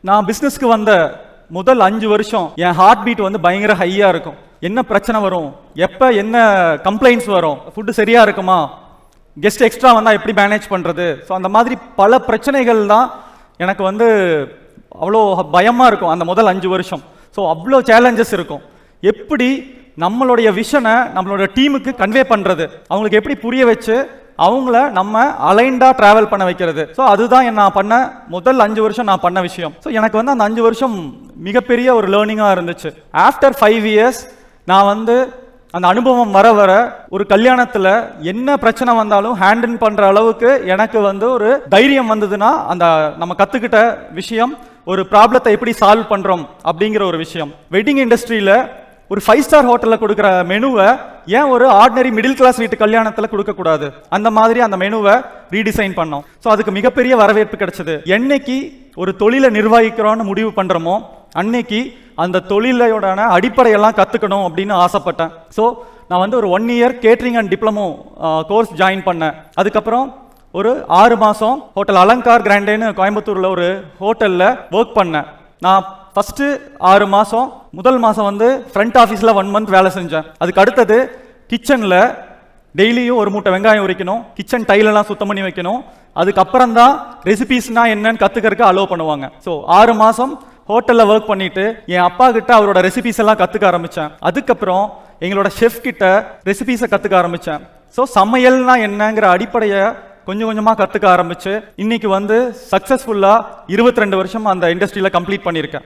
நான் பிஸ்னஸ்க்கு வந்த முதல் 5 வருஷம் என் ஹார்ட் பீட் வந்து பயங்கர ஹையாக இருக்கும். என்ன பிரச்சனை வரும், எப்போ என்ன கம்ப்ளைண்ட்ஸ் வரும், ஃபுட்டு சரியாக இருக்குமா, கெஸ்ட் எக்ஸ்ட்ரா வந்தால் எப்படி மேனேஜ் பண்ணுறது. ஸோ அந்த மாதிரி பல பிரச்சனைகள் தான் எனக்கு வந்து அவ்வளோ பயமாக இருக்கும் அந்த முதல் 5 வருஷம். ஸோ அவ்வளோ சேலஞ்சஸ் இருக்கும். எப்படி நம்மளுடைய விஷனை நம்மளோட டீமுக்கு கன்வே பண்ணுறது, அவங்களுக்கு எப்படி புரிய வச்சு அவங்கள நம்ம அலைண்டாக ட்ராவல் பண்ண வைக்கிறது. ஸோ அதுதான் நான் பண்ண முதல் 5 வருஷம் நான் பண்ண விஷயம். ஸோ எனக்கு வந்து அந்த 5 வருஷம் மிகப்பெரிய ஒரு லேர்னிங்காக இருந்துச்சு. ஆஃப்டர் 5 இயர்ஸ் நான் வந்து அந்த அனுபவம் வர வர ஒரு கல்யாணத்தில் என்ன பிரச்சனை வந்தாலும் ஹேண்டில் பண்ணுற அளவுக்கு எனக்கு வந்து ஒரு தைரியம் வந்ததுன்னா, அந்த நம்ம கற்றுக்கிட்ட விஷயம் ஒரு ப்ராப்ளத்தை எப்படி சால்வ் பண்ணுறோம் அப்படிங்கிற ஒரு விஷயம். வெட்டிங் இண்டஸ்ட்ரியில் ஒரு 5 ஸ்டார் ஹோட்டலில் கொடுக்குற மெனுவை ஏன் ஒரு ஆர்டினரி மிடில் கிளாஸ் வீட்டு கல்யாணத்தில் கொடுக்கக்கூடாது, அந்த மாதிரி அந்த மெனுவை ரீடிசைன் பண்ணோம். ஸோ அதுக்கு மிகப்பெரிய வரவேற்பு கிடைச்சது. என்னைக்கு ஒரு தொழிலை நிர்வகிக்கிறோன்னு முடிவு பண்ணுறோமோ அன்னைக்கு அந்த தொழிலையோட அடிப்படையெல்லாம் கற்றுக்கணும் அப்படின்னு ஆசைப்பட்டேன். ஸோ நான் வந்து ஒரு 1 year catering and diploma course join பண்ணேன். அதுக்கப்புறம் ஒரு 6 மாதம் ஹோட்டல் அலங்கார் கிராண்டேன்னு கோயம்புத்தூரில் ஒரு ஹோட்டலில் ஒர்க் பண்ணேன். நான் ஃபஸ்ட்டு 6 மாதம், முதல் மாதம் வந்து ஃப்ரண்ட் ஆஃபீஸில் 1 மந்த் வேலை செஞ்சேன். அதுக்கு அடுத்தது கிச்சனில் டெய்லியும் ஒரு மூட்டை வெங்காயம் உரிக்கணும், கிச்சன் டைலெல்லாம் சுத்தம் பண்ணி வைக்கணும். அதுக்கப்புறம் தான் ரெசிபீஸ்னால் என்னன்னு கற்றுக்கிறதுக்கு அலோவ் பண்ணுவாங்க. ஸோ 6 மாதம் ஹோட்டலில் ஒர்க் பண்ணிவிட்டு என் அப்பா கிட்ட அவரோட ரெசிபீஸ் எல்லாம் கற்றுக்க ஆரம்பித்தேன். அதுக்கப்புறம் எங்களோட ஷெஃப் கிட்ட ரெசிபீஸை கற்றுக்க ஆரம்பித்தேன். ஸோ சமையல்னா என்னங்கிற அடிப்படையை கொஞ்சம் கொஞ்சமாக கற்றுக்க ஆரம்பிச்சு இன்னைக்கு வந்து சக்ஸஸ்ஃபுல்லாக 22 வருஷம் அந்த இண்டஸ்ட்ரியில் கம்ப்ளீட் பண்ணியிருக்கேன்.